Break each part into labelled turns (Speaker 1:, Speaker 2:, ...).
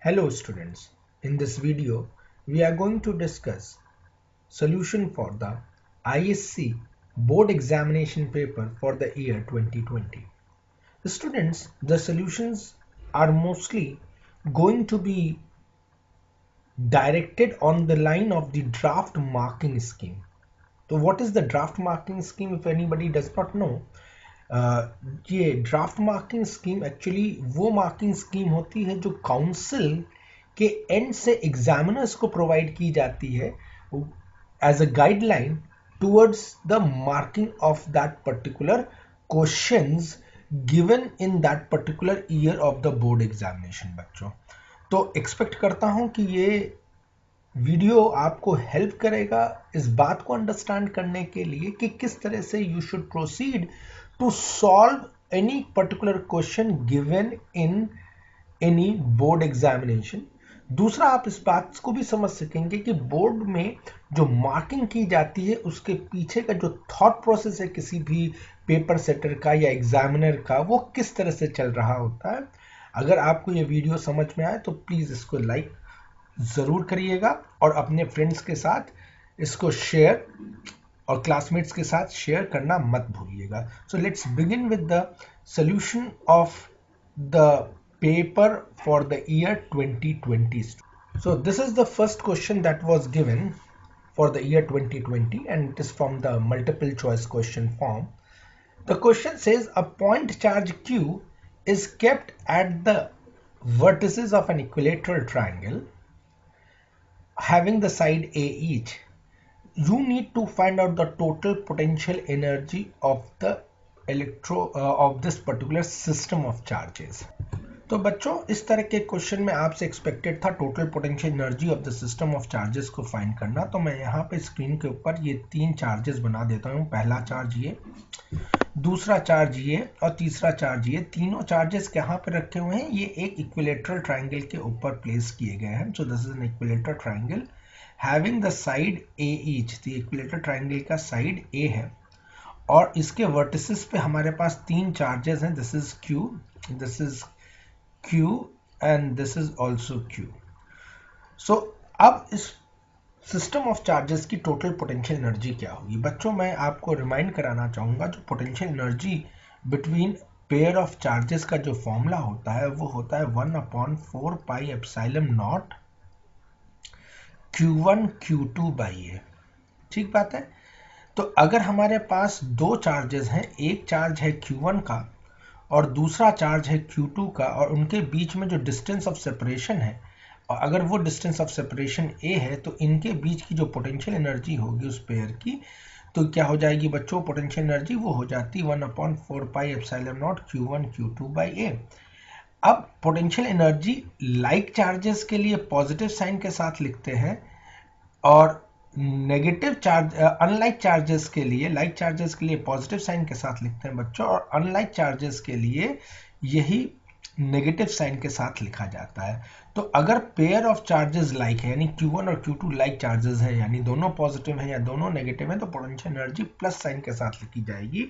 Speaker 1: Hello students, in this video we are going to discuss solution for the ISC board examination paper for the year 2020. Students, the solutions are mostly going to be directed on the line of the draft marking scheme. So what is the draft marking scheme if anybody does not know? ये draft marking scheme actually वो marking scheme होती है जो council के and से examiners को provide की जाती है as a guideline towards the marking of that particular questions given in that particular year of the board examination. बच्चों, तो एक्सपेक्ट करता हूं कि ये वीडियो आपको हेल्प करेगा इस बात को अंडरस्टैंड करने के लिए कि किस तरह से you should proceed to solve any particular question given in any board examination। दूसरा, आप इस बात को भी समझ सकेंगे कि बोर्ड में जो मार्किंग की जाती है उसके पीछे का जो थॉट प्रोसेस है किसी भी पेपर सेटर का या एग्जामिनर का, वो किस तरह से चल रहा होता है। अगर आपको ये वीडियो समझ में आए तो प्लीज इसको लाइक जरूर करिएगा और अपने फ्रेंड्स के साथ इसको शेयर और क्लासमेट्स के साथ शेयर करना मत भूलिएगा। So let's begin with the solution of the paper for the year 2020। So this is the first question that was given for the year 2020 and it is from the multiple choice question form. The question says a point charge Q is kept at the vertices of an equilateral triangle having the side A each. You need to find out the total potential energy of the of this particular system of charges। तो बच्चों, इस तरह के question में आपसे expected था total potential energy of the system of charges को find करना। तो मैं यहाँ पे स्क्रीन के ऊपर ये तीन चार्जेस बना देता हूँ। पहला चार्ज ये, दूसरा चार्ज ये और तीसरा चार्ज ये। तीनों चार्जेस कहाँ पे रखे हुए हैं? ये एक इक्विलेटरल ट्राइंगल के ऊपर प्लेस किए गए हैं। So this is an equilateral triangle having the side A each। the equilateral triangle का साइड A है और इसके वर्टिसेस पे हमारे पास तीन चार्जेस हैं। This is Q, this is Q and this is also Q। So अब इस सिस्टम ऑफ चार्जेस की टोटल पोटेंशियल एनर्जी क्या होगी? बच्चों, मैं आपको रिमाइंड कराना चाहूंगा जो potential energy between pair of charges का जो फॉर्मूला होता है वो होता है 1/4 pi epsilon naught Q1 Q2 by a. ठीक बात है। तो अगर हमारे पास दो चार्जेस हैं, एक चार्ज है Q1 का और दूसरा चार्ज है Q2 का, और उनके बीच में जो डिस्टेंस ऑफ सेपरेशन है, और अगर वो डिस्टेंस ऑफ सेपरेशन A है तो इनके बीच की जो पोटेंशियल एनर्जी होगी उस पेयर की, तो क्या हो जाएगी बच्चों? पोटेंशियल एनर्जी वो हो जाती 1/4 pi epsilon naught Q1 Q2 by a. अब पोटेंशियल एनर्जी लाइक चार्जेस के लिए पॉजिटिव साइन के साथ लिखते हैं और नेगेटिव चार्ज अनलाइक चार्जेस के लिए, लाइक चार्जेस के लिए पॉजिटिव साइन के साथ लिखते हैं बच्चों, और अनलाइक चार्जेस के लिए यही नेगेटिव साइन के साथ लिखा जाता है। तो अगर पेयर ऑफ चार्जेस लाइक है यानी Q1 और Q2 लाइक चार्जेस है यानी दोनों पॉजिटिव हैं या दोनों नेगेटिव हैं, तो पोटेंशियल एनर्जी प्लस साइन के साथ लिखी जाएगी।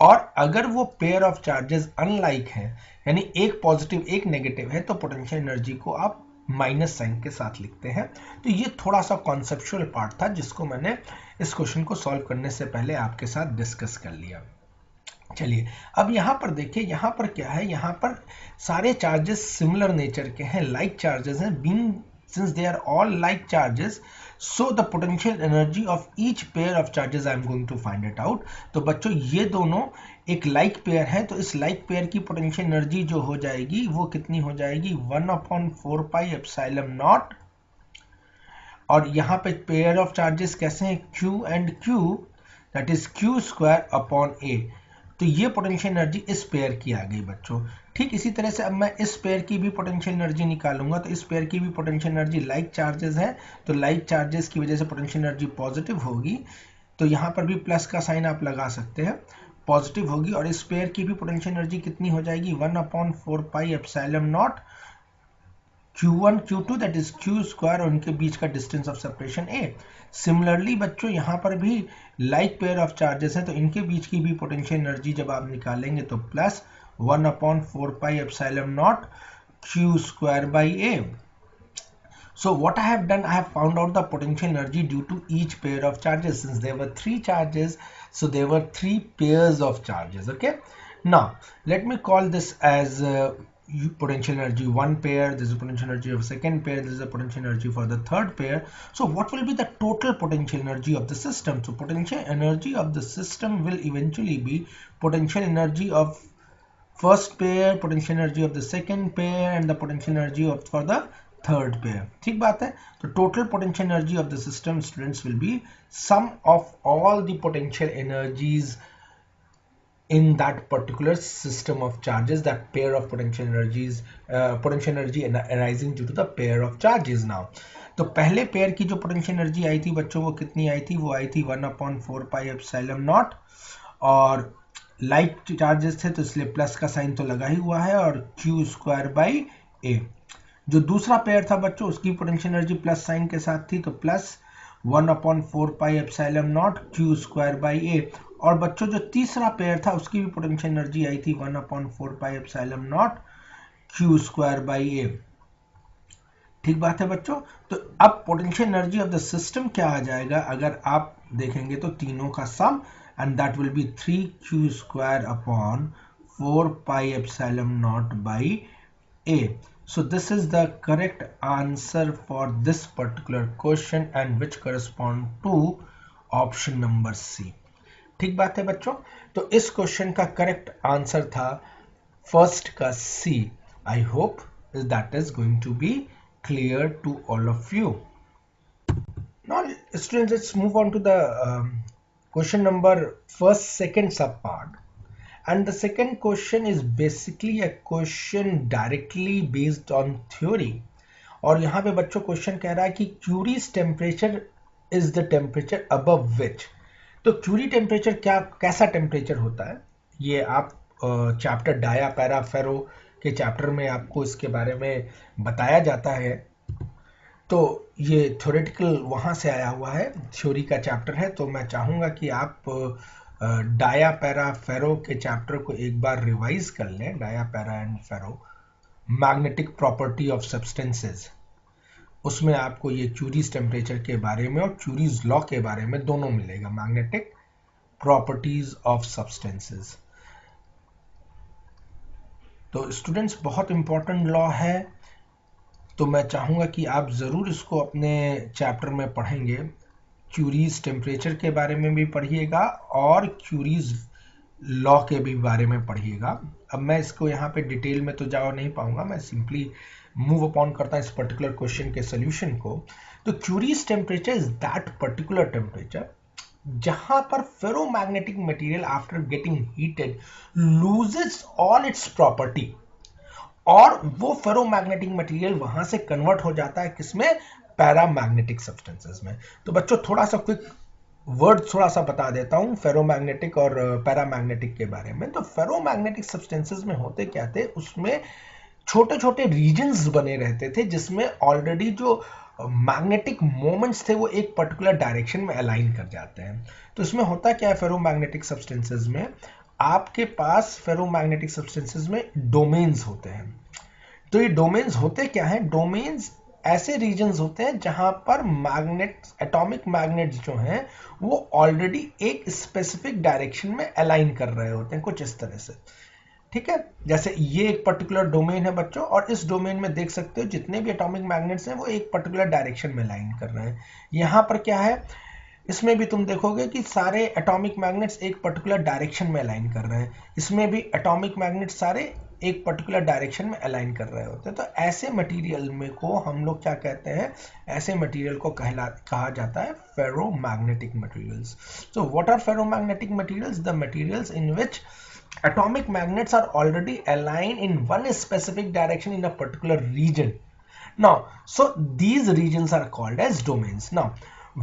Speaker 1: और अगर वो पेयर ऑफ चार्जेस अनलाइक है यानी एक पॉजिटिव एक नेगेटिव है, तो पोटेंशियल एनर्जी को आप माइनस साइन के साथ लिखते हैं। तो ये थोड़ा सा कॉन्सेप्चुअल पार्ट था जिसको मैंने इस क्वेश्चन को सॉल्व करने से पहले आपके साथ डिस्कस कर लिया। चलिए अब यहाँ पर देखिए, यहाँ पर क्या है? यहाँ पर सारे चार्जेस सिमिलर नेचर के हैं, लाइक चार्जेस हैं। Being since they are all like charges, so the potential energy of each pair of charges I am going to find it out. तो बच्चों, ये दोनों एक लाइक पेयर है, तो इस लाइक पेयर की पोटेंशियल एनर्जी जो हो जाएगी वो कितनी हो जाएगी? 1/4 पाई एप्सिलॉन नॉट, और यहाँ पे पेयर ऑफ चार्जेस कैसे हैं? Q and Q, that is Q square upon A। तो ये पोटेंशियल एनर्जी इस पेयर की आ गई बच्चों। ठीक इसी तरह से अब मैं इस पेयर की भी पोटेंशियल एनर्जी निकालूंगा। तो इस पेयर की भी पोटेंशियल एनर्जी लाइक चार्जेस है, तो लाइक चार्जेस की वजह से पोटेंशियल एनर्जी पॉजिटिव होगी। तो यहाँ पर भी प्लस का साइन आप लगा सकते हैं, पॉजिटिव होगी। और इस पेयर की भी पोटेंशियल एनर्जी कितनी हो जाएगी? 1/4 pi epsilon naught Q1 Q2 that is Q square, और उनके बीच का distance of separation A। Similarly बच्चों, यहाँ पर भी लाइक पेयर ऑफ चार्जेस हैं, तो इनके बीच की भी पोटेंशियल एनर्जी जब आप निकालेंगे तो plus 1/4 pi epsilon not Q square by A। So what I have done, I have found out the potential energy due to each pair of charges. Since there were 3 charges, so there were 3 pairs of charges. Okay, now let me call this as potential energy 1 pair, this is potential energy of second pair, this is a potential energy for the third pair. So what will be the total potential energy of the system? So potential energy of the system will eventually be potential energy of first pair, potential energy of the second pair, and the potential energy of for the third pair. ठीक बात है. तो total potential energy of the system, students, will be sum of all the potential energies in that particular system of charges, that pair of potential energies, potential energy arising due to the pair of charges. Now, तो पहले pair की जो potential energy आई थी बच्चों, वो कितनी आई थी? वो आई थी 1/4 पाई एप्सिलॉन नॉट, और लाइक चार्जेस थे तो इसलिए प्लस का साइन तो लगा ही हुआ है, और क्यू स्क्वायर बाई ए. जो दूसरा पेयर था बच्चों, उसकी पोटेंशियल एनर्जी प्लस साइन के साथ थी, तो plus 1/4 pi epsilon naught q square by a. और बच्चों जो तीसरा पेयर था, उसकी भी पोटेंशियल एनर्जी आई थी 1/4 pi epsilon naught q square by a. ठीक बात है बच्चों. तो अब potential energy of the system क्या आ जाएगा अगर आप देखेंगे तो तीनों का सम, and that will be 3q square upon 4 pi epsilon naught by a. So this is the correct answer for this particular question, and which correspond to option number C. ठीक बात है बच्चों. तो इस क्वेश्चन का करेक्ट आंसर था first का C. I hope that is going to be clear to all of you. Now students, let's move on to the question number second subpart, and the second question is basically a question directly based on theory. और यहाँ पे बच्चों question कह रहा है कि curies temperature is the temperature above विच. तो Curie temperature कैसा टेम्परेचर होता है, ये आप चैप्टर डाया पैरा फेरो के चैप्टर में आपको इसके बारे में बताया जाता है. तो ये थ्योरेटिकल वहाँ से आया हुआ है, थ्योरी का चैप्टर है. तो मैं चाहूँगा कि आप डाया पैरा फेरो के चैप्टर को एक बार रिवाइज कर लें. Dia para and ferro, magnetic property of substances, उसमें आपको ये क्यूरीज टेम्परेचर के बारे में और क्यूरीज लॉ के बारे में दोनों मिलेगा. Magnetic properties of substances. तो स्टूडेंट्स, बहुत इंपॉर्टेंट लॉ है, तो मैं चाहूँगा कि आप ज़रूर इसको अपने चैप्टर में पढ़ेंगे. क्यूरीज टेम्परेचर के बारे में भी पढ़िएगा और क्यूरीज लॉ के भी बारे में पढ़िएगा. अब मैं इसको यहाँ पे डिटेल में तो जा नहीं पाऊँगा, मैं सिंपली मूव अपॉन करता हूँ इस पर्टिकुलर क्वेश्चन के सोल्यूशन को. तो Curie's temperature is that particular temperature जहाँ पर ferromagnetic material after getting heated loses all it's property, और वो फेरोमैग्नेटिक मटेरियल वहां से कन्वर्ट हो जाता है किसमें? पैरामैग्नेटिक सब्सटेंसेस में. तो बच्चों थोड़ा सा क्विक वर्ड थोड़ा सा बता देता हूं फेरोमैग्नेटिक और पैरामैग्नेटिक के बारे में. तो फेरोमैग्नेटिक सब्सटेंसेस में होते क्या थे, उसमें छोटे छोटे रीजन्स बने रहते थे जिसमें ऑलरेडी जो मैग्नेटिक मोमेंट्स थे वो एक पर्टिकुलर डायरेक्शन में अलाइन कर जाते हैं. तो इसमें होता क्या है, फेरोमैग्नेटिक सब्सटेंसेस में आपके पास फेरोमैग्नेटिक सब्सटेंसेस में डोमेन्स होते हैं. तो ये डोमेन्स होते क्या हैं? डोमेन्स ऐसे रीजन्स होते हैं जहां पर मैग्नेट्स, एटॉमिक मैग्नेट्स जो हैं वो ऑलरेडी एक स्पेसिफिक डायरेक्शन में अलाइन कर रहे होते हैं, कुछ इस तरह से. ठीक है, जैसे ये एक पर्टिकुलर डोमेन है बच्चों, और इस डोमेन में देख सकते हो जितने भी एटॉमिक मैग्नेट्स हैं वो एक पर्टिकुलर डायरेक्शन में अलाइन कर रहे हैं. यहाँ पर क्या है, इसमें भी तुम देखोगे कि सारे एटॉमिक मैग्नेट्स एक पर्टिकुलर डायरेक्शन में अलाइन कर रहे हैं. इसमें भी एटॉमिक मैग्नेट्स सारे एक पर्टिकुलर डायरेक्शन में अलाइन कर रहे होते हैं. तो ऐसे मटेरियल में को हम लोग क्या कहते हैं, ऐसे मटेरियल को कहा जाता है ferromagnetic materials. So what are ferromagnetic materials? The materials in which atomic magnets are already aligned in one specific direction in a particular region. Now, so these regions are called as domains. Now,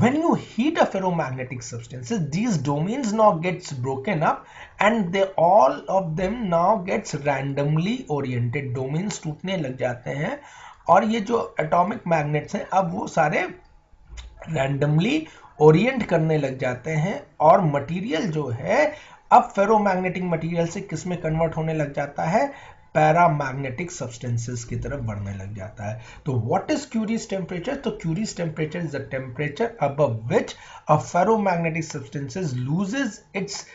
Speaker 1: when you heat a ferromagnetic substances, these domains now gets broken up and they all of them now gets randomly oriented. Domains टूटने लग जाते हैं और ये जो atomic magnets हैं अब वो सारे randomly orient करने लग जाते हैं, और मटेरियल जो है अब फेरोमैग्नेटिक मटेरियल से किस में कन्वर्ट होने लग जाता है? पैरामैग्नेटिक सब्सटेंसेस की तरफ बढ़ने लग जाता है। तो व्हाट इज क्यूरीज टेम्परेचर? तो Curie's temperature is the temperature above which a ferromagnetic substances loses its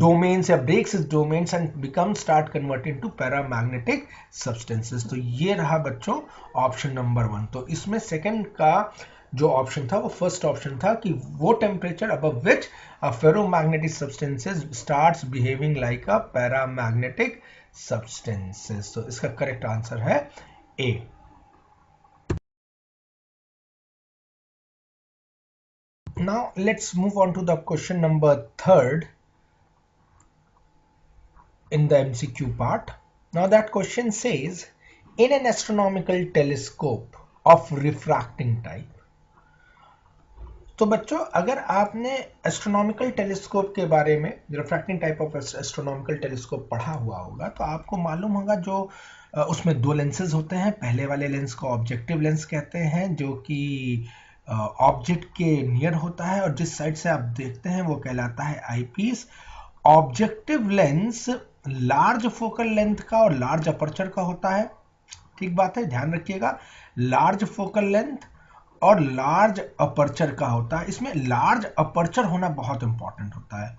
Speaker 1: domains या breaks is domains and become start converted to paramagnetic substances. तो ये रहा बच्चों ऑप्शन नंबर 1। तो इसमें सेकंड का जो ऑप्शन था वो फर्स्ट ऑप्शन था कि वो temperature above which a ferromagnetic substances starts behaving like a paramagnetic substances. तो इसका करेक्ट आंसर है ए। Now let's move on to the question number 3 in the MCQ part. Now that question says, in an astronomical telescope of refracting type. तो बच्चों अगर आपने astronomical telescope के बारे में, refracting type of astronomical telescope पढ़ा हुआ होगा तो आपको मालूम होगा जो उसमें दो लेंसेज होते हैं। पहले वाले लेंस को ऑब्जेक्टिव लेंस कहते हैं जो कि ऑब्जेक्ट के नियर होता है और जिस साइड से आप देखते हैं वो कहलाता है eyepiece. Objective lens large focal length का और लार्ज अपर्चर का होता है। ठीक बात है, ध्यान रखिएगा, लार्ज फोकल लेंथ और लार्ज अपर्चर का होता है। इसमें लार्ज अपर्चर होना बहुत इंपॉर्टेंट होता है।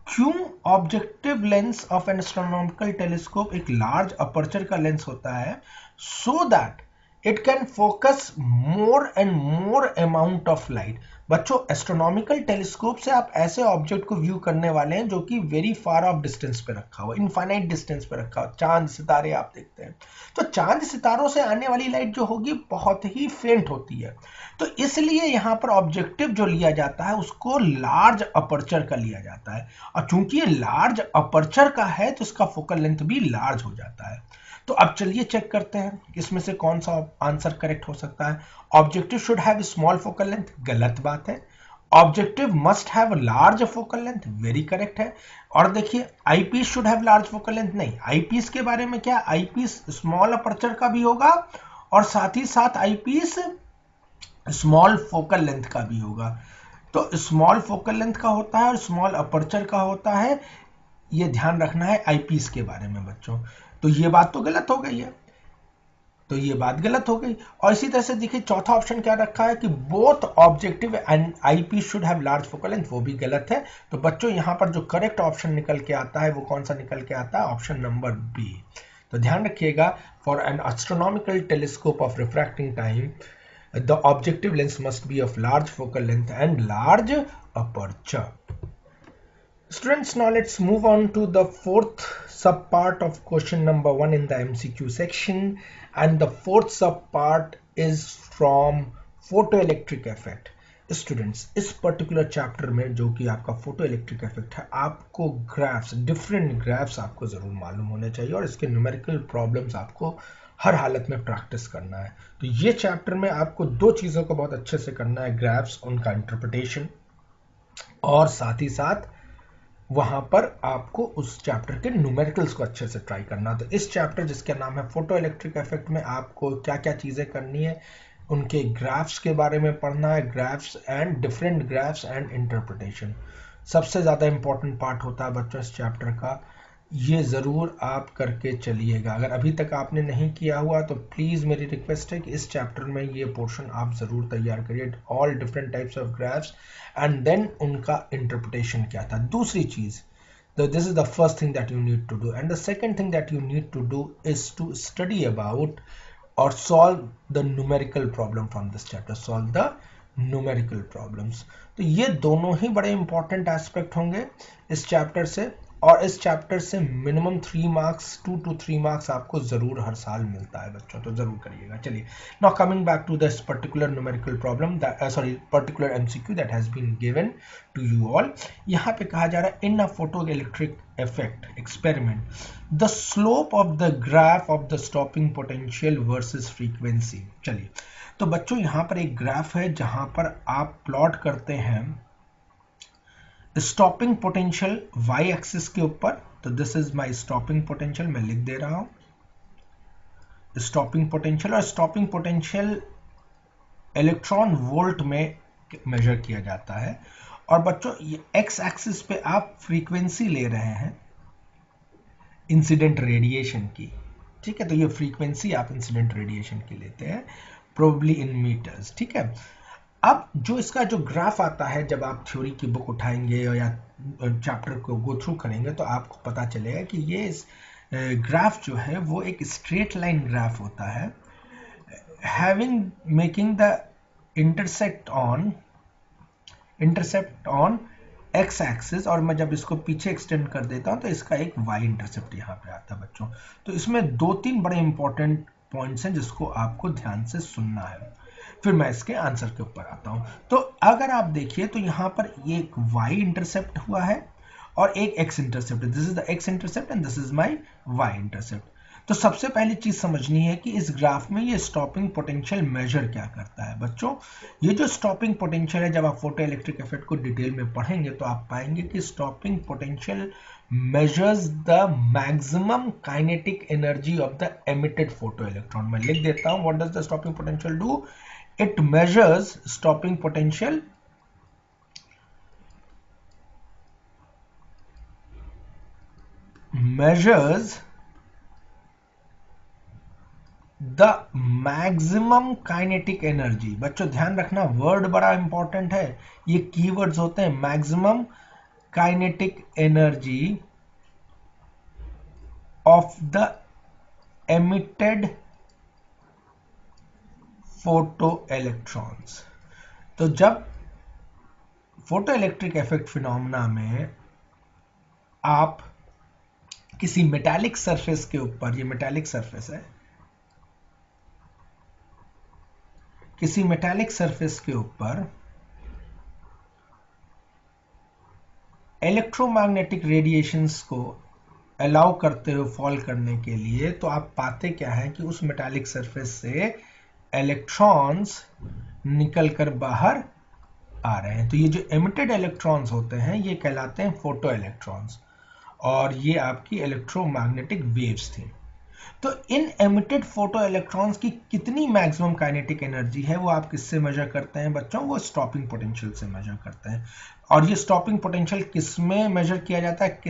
Speaker 1: क्यों objective lens of N astronomical telescope एक लार्ज अपर्चर का लेंस होता है? So that it can focus more and more amount of light. बच्चों एस्ट्रोनॉमिकल टेलीस्कोप से आप ऐसे ऑब्जेक्ट को व्यू करने वाले हैं जो कि वेरी फार ऑफ डिस्टेंस पे रखा हुआ, इनफाइनाइट डिस्टेंस पे रखा हुआ। चांद सितारे आप देखते हैं तो चांद सितारों से आने वाली लाइट जो होगी बहुत ही फेंट होती है। तो इसलिए यहां पर ऑब्जेक्टिव जो लिया जाता है उसको लार्ज अपर्चर का लिया जाता है और चूंकि ये लार्ज अपर्चर का है तो इसका फोकल लेंथ भी लार्ज हो जाता है। तो अब चलिए चेक करते हैं इसमें से कौन सा आंसर करेक्ट हो सकता है। Objective should have small focal length, गलत बात है। Objective must have large focal length, very correct है। और देखिए eyepiece should have large focal length, नहीं, आईपीस के बारे में क्या, आईपीस स्मॉल अपर्चर का भी होगा और साथ ही साथ आईपीस स्मॉल फोकल लेंथ का भी होगा। तो स्मॉल फोकल लेंथ का होता है और स्मॉल अपर्चर का होता है, ये ध्यान रखना है आईपीस के बारे में बच्चों। तो ये बात तो गलत हो गई है, तो ये बात गलत हो गई। और इसी तरह से देखिए चौथा ऑप्शन क्या रखा है कि both objective and eyepiece should have large focal length, वो भी गलत है। तो बच्चों यहां पर जो करेक्ट ऑप्शन निकल के आता है वो कौन सा निकल के आता है, ऑप्शन नंबर बी। तो ध्यान रखिएगा, for an astronomical telescope of refracting time the objective lens must be of large focal length and large aperture. Students, now let's move on to the fourth subpart of question number 1 in the MCQ section, and the fourth subpart is from photoelectric effect. Students इस particular chapter में जो कि आपका photo electric effect है, आपको graphs, different graphs आपको जरूर मालूम होने चाहिए और इसके न्यूमेरिकल प्रॉब्लम्स आपको हर हालत में प्रैक्टिस करना है। तो ये चैप्टर में आपको दो चीज़ों को बहुत अच्छे से करना है, ग्राफ्स, उनका इंटरप्रिटेशन और साथ ही साथ वहां पर आपको उस चैप्टर के न्यूमेरिकल्स को अच्छे से ट्राई करना। तो इस चैप्टर जिसका नाम है फोटो इलेक्ट्रिक इफेक्ट में आपको क्या क्या चीज़ें करनी है, उनके ग्राफ्स के बारे में पढ़ना है, graphs and different graphs and interpretation सबसे ज़्यादा इंपॉर्टेंट पार्ट होता है बच्चों इस चैप्टर का। ये ज़रूर आप करके चलिएगा। अगर अभी तक आपने नहीं किया हुआ तो प्लीज़ मेरी रिक्वेस्ट है कि इस चैप्टर में ये पोर्शन आप ज़रूर तैयार करिए, all different types of graphs and then उनका इंटरप्रिटेशन क्या था। दूसरी चीज़, this is the first thing that you need to do, and the second thing that you need to do is to study about or solve the numerical problem from this chapter, solve the numerical problems। तो ये दोनों ही बड़े important aspect होंगे इस chapter से, और इस chapter से मिनिमम 3 मार्क्स 2 to 3 मार्क्स आपको जरूर हर साल मिलता है बच्चों, तो जरूर करिएगा। चलिए, now coming back to this particular numerical problem, particular MCQ that has been given to you all. यहाँ पे कहा जा रहा है in a photoelectric effect experiment the slope of the graph of the stopping potential versus frequency. चलिए, तो बच्चों यहाँ पर एक ग्राफ है जहां पर आप प्लॉट करते हैं स्टॉपिंग पोटेंशियल वाई एक्सिस के ऊपर। तो this is my stopping potential, मैं लिख दे रहा हूं स्टॉपिंग पोटेंशियल, और स्टॉपिंग पोटेंशियल इलेक्ट्रॉन वोल्ट में मेजर किया जाता है। और बच्चों ये एक्स एक्सिस पे आप फ्रीक्वेंसी ले रहे हैं, इंसिडेंट रेडिएशन की। ठीक है, तो ये फ्रीक्वेंसी आप इंसिडेंट रेडिएशन की लेते हैं, प्रोबेबली इन मीटर्स। ठीक है, अब जो इसका जो ग्राफ आता है, जब आप थ्योरी की बुक उठाएंगे या चैप्टर को गो थ्रू करेंगे तो आपको पता चलेगा कि ये ग्राफ जो है वो एक स्ट्रेट लाइन ग्राफ होता है, having making the intercept on x axis, और मैं जब इसको पीछे एक्सटेंड कर देता हूं तो इसका एक वाई इंटरसेप्ट यहाँ पे आता है बच्चों। तो इसमें 2-3 बड़े इंपॉर्टेंट पॉइंट्स हैं जिसको आपको ध्यान से सुनना है, फिर मैं इसके आंसर के ऊपर आता हूं। तो अगर आप देखिए तो यहाँ पर ये एक वाई इंटरसेप्ट हुआ है और एक x intercept, this is the x intercept and this is my y intercept. तो सबसे पहली चीज समझनी है कि इस ग्राफ में ये स्टॉपिंग पोटेंशियल मेजर क्या करता है बच्चों। ये जो स्टॉपिंग पोटेंशियल है, जब आप फोटो इलेक्ट्रिक इफेक्ट को डिटेल में पढ़ेंगे तो आप पाएंगे कि stopping potential measures the maximum kinetic energy of the emitted photoelectron। मैं लिख देता हूं, what does the stopping potential do? It measures stopping potential measures the maximum kinetic energy. बच्चों ध्यान रखना, वर्ड बड़ा इंपॉर्टेंट है, ये कीवर्ड्स होते हैं। Maximum kinetic energy of the emitted photo electrons. तो जब फोटो इलेक्ट्रिक इफेक्ट फिनोमेना में आप किसी मेटालिक सरफेस के ऊपर, ये मेटालिक सरफेस है, किसी मेटालिक सरफेस के ऊपर इलेक्ट्रोमैग्नेटिक रेडिएशंस को अलाउ करते हुए फॉल करने के लिए, तो आप पाते क्या है कि उस मेटालिक सरफेस से इलेक्ट्रॉन्स निकलकर बाहर आ रहे हैं। तो ये जो एमिटेड इलेक्ट्रॉन्स होते हैं ये कहलाते हैं फोटो इलेक्ट्रॉन्स, और ये आपकी इलेक्ट्रोमैग्नेटिक वेव्स थी। तो इन एमिटेड फोटो इलेक्ट्रॉन्स की कितनी मैक्सिमम काइनेटिक एनर्जी है वो आप किससे मेजर करते हैं बच्चों? वो स्टॉपिंग पोटेंशियल से मेजर करते हैं। और ये स्टॉपिंग पोटेंशियल किस में मेजर किया जाता है,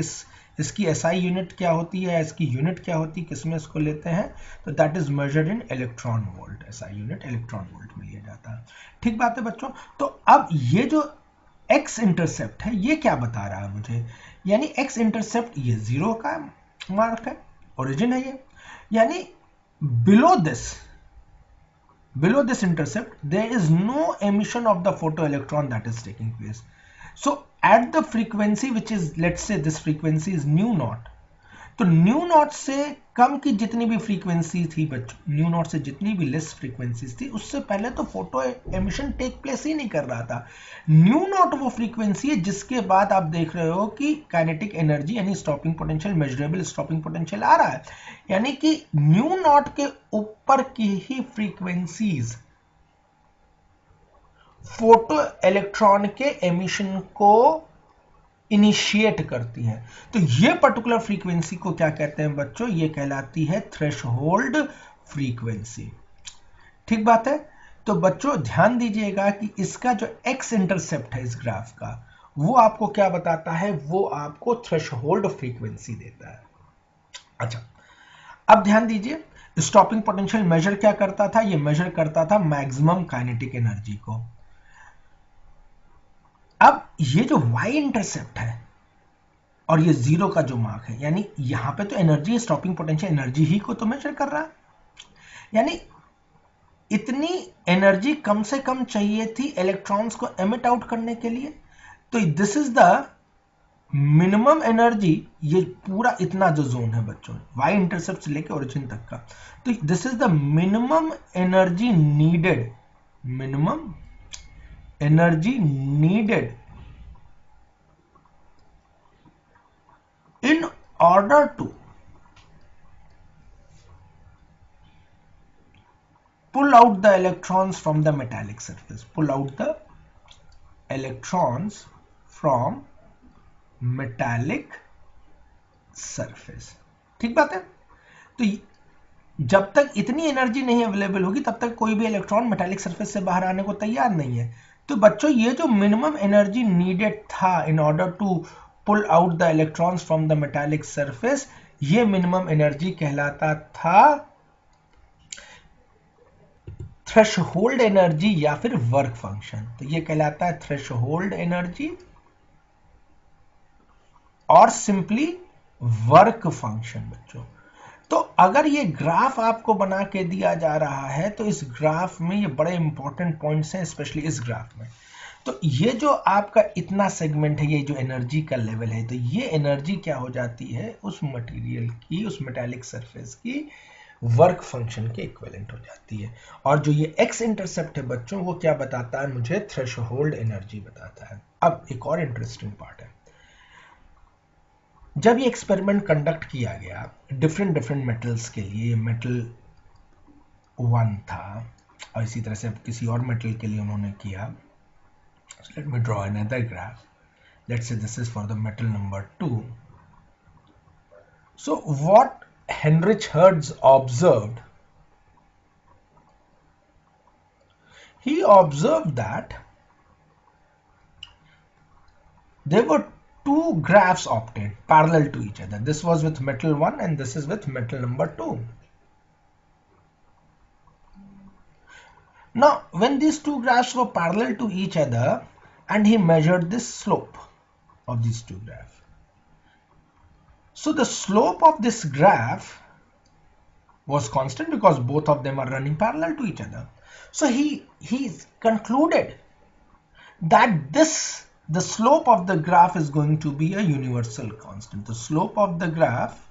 Speaker 1: इसकी एसआई यूनिट क्या होती है, इसकी यूनिट क्या होती है, किस में इसको लेते हैं? तो that is measured in electron volt. SI unit electron volt में लिया जाता है। ठीक बात है बच्चों। तो अब ये जो एक्स इंटरसेप्ट है ये क्या बता रहा है मुझे, यानी एक्स इंटरसेप्ट ये 0 का मार्क है, ओरिजिन है ये, यानी below this intercept there is no emission of the photoelectron that is taking place. So at the frequency which is, let's say this frequency is nu naught, तो new not से कम की जितनी भी frequency थी बच्चों, न्यू नॉट से जितनी भी लेस फ्रीक्वेंसीज थी, उससे पहले तो फोटो एमिशन टेक प्लेस ही नहीं कर रहा था। न्यू नॉट वो फ्रीक्वेंसी है जिसके बाद आप देख रहे हो कि काइनेटिक एनर्जी यानी stopping potential, measurable stopping potential आ रहा है। यानी कि न्यू नॉट के ऊपर की ही फ्रीक्वेंसीज फोटो इलेक्ट्रॉन के एमिशन को इनिशिएट करती हैं। तो ये पर्टिकुलर फ्रीक्वेंसी को क्या कहते हैं बच्चों? ये कहलाती है थ्रेशहोल्ड फ्रीक्वेंसी। ठीक बात है। तो बच्चों ध्यान दीजिएगा कि इसका जो एक्स इंटरसेप्ट है इस ग्राफ का, वो आपको क्या बताता है? वो आपको थ्रेशहोल्ड फ्रीक्वेंसी देता है। अच्छा, अब ध्यान दीजिए, स्टॉपिंग पोटेंशियल मेजर क्या करता था? ये मेजर करता था मैक्सिमम काइनेटिक एनर्जी को। अब ये जो y इंटरसेप्ट है और ये 0 का जो मार्क है, यानी यहां पे तो एनर्जी, स्टॉपिंग पोटेंशियल एनर्जी ही को तो मेजर कर रहा है, यानी इतनी एनर्जी कम से कम चाहिए थी इलेक्ट्रॉन्स को एमिट आउट करने के लिए। तो this is the minimum energy, ये पूरा इतना जो जोन है बच्चों y इंटरसेप्ट से लेकर ओरिजिन तक का, तो this is the minimum energy needed, minimum energy needed in order to pull out the electrons from the metallic surface, pull out the electrons from metallic surface। ठीक बात है। तो जब तक इतनी एनर्जी नहीं अवेलेबल होगी तब तक कोई भी इलेक्ट्रॉन मेटालिक सरफेस से बाहर आने को तैयार नहीं है। तो बच्चों ये जो मिनिमम एनर्जी नीडेड था in order to pull out the electrons from the metallic surface, ये मिनिमम एनर्जी कहलाता था थ्रेशोल्ड एनर्जी या फिर वर्क फंक्शन। तो ये कहलाता है थ्रेशोल्ड एनर्जी और सिंपली वर्क फंक्शन बच्चों। तो अगर ये ग्राफ आपको बना के दिया जा रहा है तो इस ग्राफ में ये बड़े इंपॉर्टेंट पॉइंट्स हैं, स्पेशली इस ग्राफ में। तो ये जो आपका इतना सेगमेंट है, ये जो एनर्जी का लेवल है, तो ये एनर्जी क्या हो जाती है उस मटेरियल की, उस मेटालिक सरफेस की वर्क फंक्शन के इक्विवेलेंट हो जाती है। और जो ये एक्स इंटरसेप्ट है बच्चों, वो क्या बताता है मुझे, थ्रेशोल्ड एनर्जी बताता है। अब एक और इंटरेस्टिंग पार्ट है, जब ये एक्सपेरिमेंट कंडक्ट किया गया डिफरेंट मेटल्स के लिए, मेटल 1 था और इसी तरह से किसी और मेटल के लिए उन्होंने किया। So let me draw another graph. Let's say this is for the metal number 2. So what Heinrich Hertz observed, he observed that there were two graphs obtained parallel to each other. This was with metal 1 and this is with metal number 2. Now when these two graphs were parallel to each other and he measured this slope of these two graphs. So the slope of this graph was constant because both of them are running parallel to each other. So he concluded that the slope of the graph is going to be a universal constant. The slope of the graph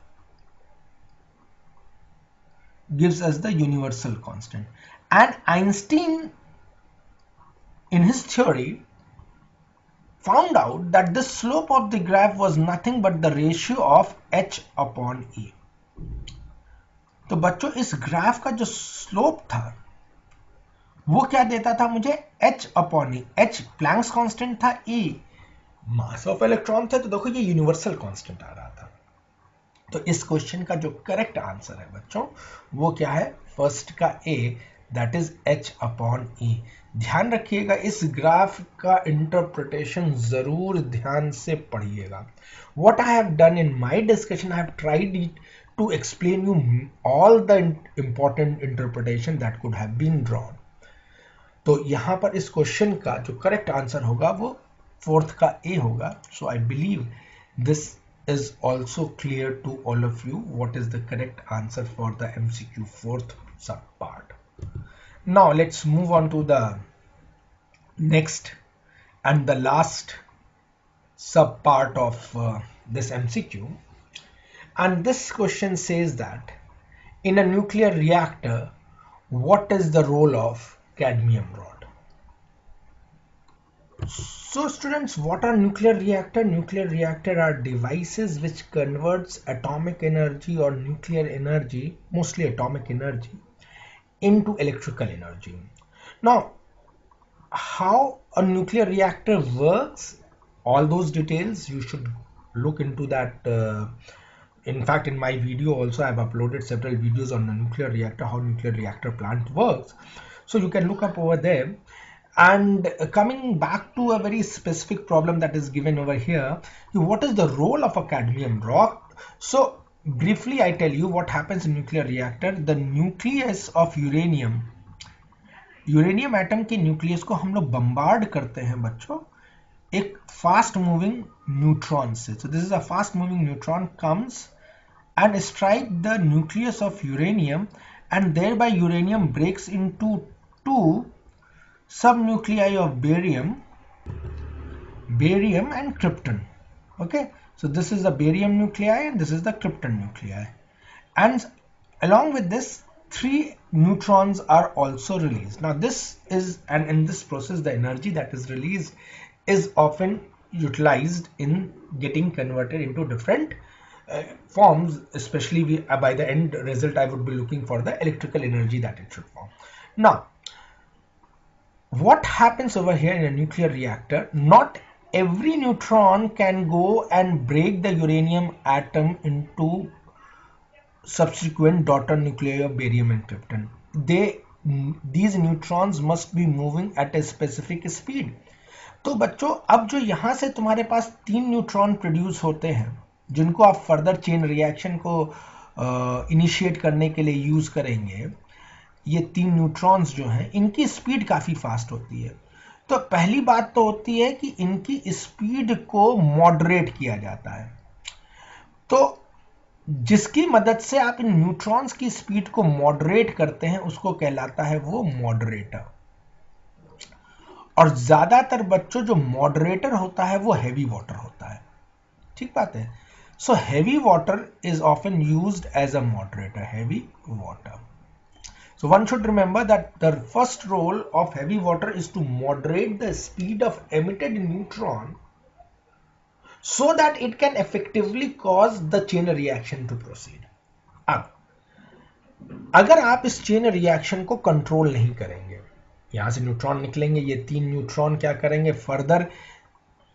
Speaker 1: gives us the universal constant. And Einstein, in his theory, found out that the slope of the graph was nothing but the ratio of h upon e. तो बच्चों इस graph का जो slope था वो क्या देता था मुझे, h अपॉन ई। h प्लैंक्स कांस्टेंट था, e मास ऑफ इलेक्ट्रॉन थे, तो देखो ये यूनिवर्सल कांस्टेंट आ रहा था। तो इस क्वेश्चन का जो करेक्ट आंसर है बच्चों वो क्या है, फर्स्ट का ए, दैट इज h अपॉन ई। ध्यान रखिएगा, इस ग्राफ का इंटरप्रिटेशन जरूर ध्यान से पढ़िएगा। What I have done in my discussion, I have tried it to explain you all the important interpretation that could have been drawn. तो यहां पर इस क्वेश्चन का जो करेक्ट आंसर होगा वो फोर्थ का ए होगा। So I believe this is also clear to all of you what is the correct answer for the MCQ fourth sub part. Now let's move on to the next and the last sub part of this MCQ. And this question says that in a nuclear reactor, what is the role of cadmium rod? So students, what are nuclear reactor? Nuclear reactor are devices which converts atomic energy or nuclear energy, mostly atomic energy, into electrical energy. Now, how a nuclear reactor works, all those details you should look into that. In fact, in my video also I have uploaded several videos on the nuclear reactor, how nuclear reactor plant works. So you can look up over there. And coming back to a very specific problem that is given over here, what is the role of a cadmium rock? So briefly I tell you what happens in nuclear reactor. The nucleus of uranium atom के nucleus को हम लोग bombard करते हैं बच्चों एक fast moving neutron से. So this is a fast moving neutron comes and strike the nucleus of uranium, and thereby uranium breaks into two subnuclei of barium and krypton. Okay, so this is the barium nuclei and this is the krypton nuclei, and along with this 3 neutrons are also released. Now this is, and in this process the energy that is released is often utilized in getting converted into different forms, especially by the end result I would be looking for the electrical energy that it should form. Now what happens over here in a nuclear reactor, not every neutron can go and break the uranium atom into subsequent daughter nuclei of barium and krypton. These neutrons must be moving at a specific speed. तो बच्चों अब जो यहां से तुम्हारे पास 3 neutron produce होते हैं, जिनको आप फर्दर चेन रिएक्शन को इनिशिएट करने के लिए यूज करेंगे, ये 3 न्यूट्रॉन्स जो हैं इनकी स्पीड काफी फास्ट होती है। तो पहली बात तो होती है कि इनकी स्पीड को मॉडरेट किया जाता है। तो जिसकी मदद से आप इन न्यूट्रॉन्स की स्पीड को मॉडरेट करते हैं उसको कहलाता है वो मॉडरेटर। और ज्यादातर बच्चों जो मॉडरेटर होता है वो हैवी वाटर होता है। ठीक बात है। So heavy water is often used as a moderator, heavy water. So one should remember that the first role of heavy water is to moderate the speed of emitted neutron so that it can effectively cause the chain reaction to proceed. अब अगर आप इस chain reaction को control नहीं करेंगे, यहां से neutron निकलेंगे, ये 3 न्यूट्रॉन क्या करेंगे, फर्दर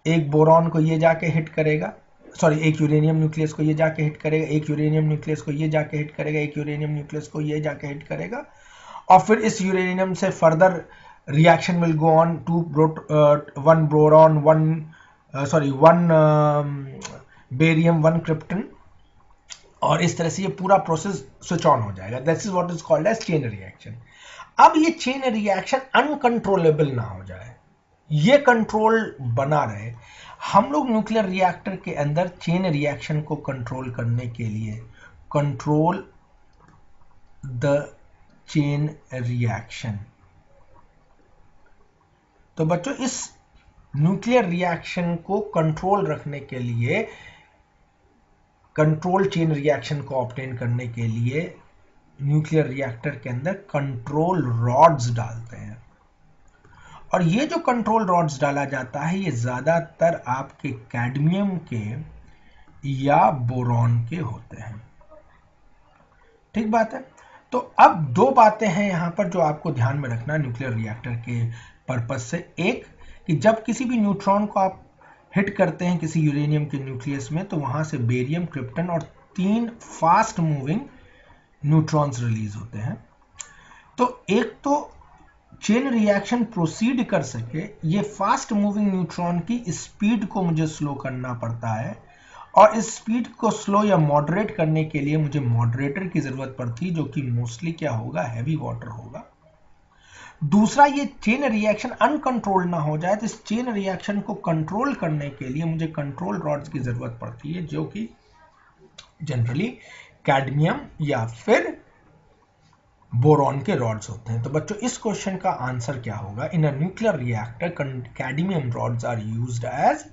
Speaker 1: एक बोरॉन को ये जाके हिट करेगा, सॉरी एक यूरेनियम न्यूक्लियस को ये जाके हिट करेगा, एक यूरेनियम न्यूक्लियस को ये जाके हिट करेगा, एक यूरेनियम न्यूक्लियस को ये जाके हिट करेगा, और फिर इस यूरेनियम से further reaction will go on to one boron, one barium, one krypton, और इस तरह से ये पूरा प्रोसेस स्विच ऑन हो जाएगा. This is what is called as chain reaction. अब ये चेन रिएक्शन अनकंट्रोलेबल ना हो जाए, ये कंट्रोल बना रहे. हम लोग न्यूक्लियर रिएक्टर के अंदर चेन रिएक्शन को कंट्रोल करने के लिए कंट्रोल द चेन रिएक्शन. तो बच्चों इस न्यूक्लियर रिएक्शन को कंट्रोल रखने के लिए, कंट्रोल चेन रिएक्शन को ऑब्टेन करने के लिए न्यूक्लियर रिएक्टर के अंदर कंट्रोल रॉड्स डालते हैं. और ये जो कंट्रोल रॉड्स डाला जाता है ये ज्यादातर आपके कैडमियम के या बोरॉन के होते हैं. ठीक बात है. तो अब 2 बातें हैं यहां पर जो आपको ध्यान में रखना न्यूक्लियर रिएक्टर के पर्पस से. एक कि जब किसी भी न्यूट्रॉन को आप हिट करते हैं किसी यूरेनियम के न्यूक्लियस में, तो वहां से बेरियम, क्रिप्टन और 3 फास्ट मूविंग न्यूट्रॉन्स रिलीज होते हैं. तो एक तो चेन रिएक्शन प्रोसीड कर सके, ये फास्ट मूविंग न्यूट्रॉन की स्पीड को मुझे स्लो करना पड़ता है, और इस स्पीड को स्लो या मॉडरेट करने के लिए मुझे मॉडरेटर की जरूरत पड़ती है, जो कि मोस्टली क्या होगा, हैवी वाटर होगा. दूसरा, ये चेन रिएक्शन अनकंट्रोल ना हो जाए, तो इस चेन रिएक्शन को कंट्रोल करने के लिए मुझे कंट्रोल रॉड्स की जरूरत पड़ती है, जो कि जनरली कैडमियम या फिर बोरॉन के रॉड्स होते हैं. तो बच्चों इस क्वेश्चन का आंसर क्या होगा, in a nuclear reactor cadmium rods are used as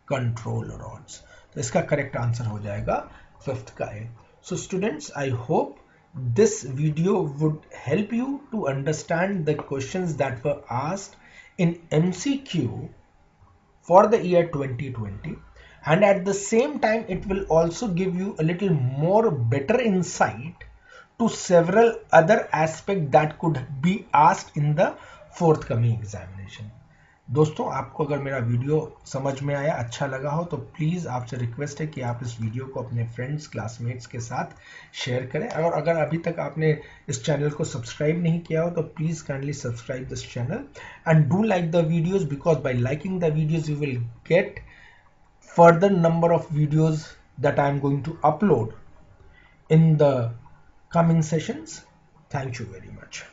Speaker 1: control rods. तो इसका करेक्ट आंसर हो जाएगा 5th का है. So students, I hope this video would help you to understand the questions that were asked in MCQ for the year 2020, and at the same time it will also give you a little more better insight to several other aspects that could be asked in the forthcoming examination. दोस्तों, आपको अगर मेरा video समझ में आया, अच्छा लगा हो, तो प्लीज़ आपसे रिक्वेस्ट है कि आप इस वीडियो को अपने फ्रेंड्स, क्लासमेट्स के साथ शेयर करें. और अगर अभी तक आपने इस चैनल को सब्सक्राइब नहीं किया हो तो please kindly subscribe this channel and do like the videos, because by liking the videos you will get further number of videos that I am going to upload in the coming sessions. Thank you very much.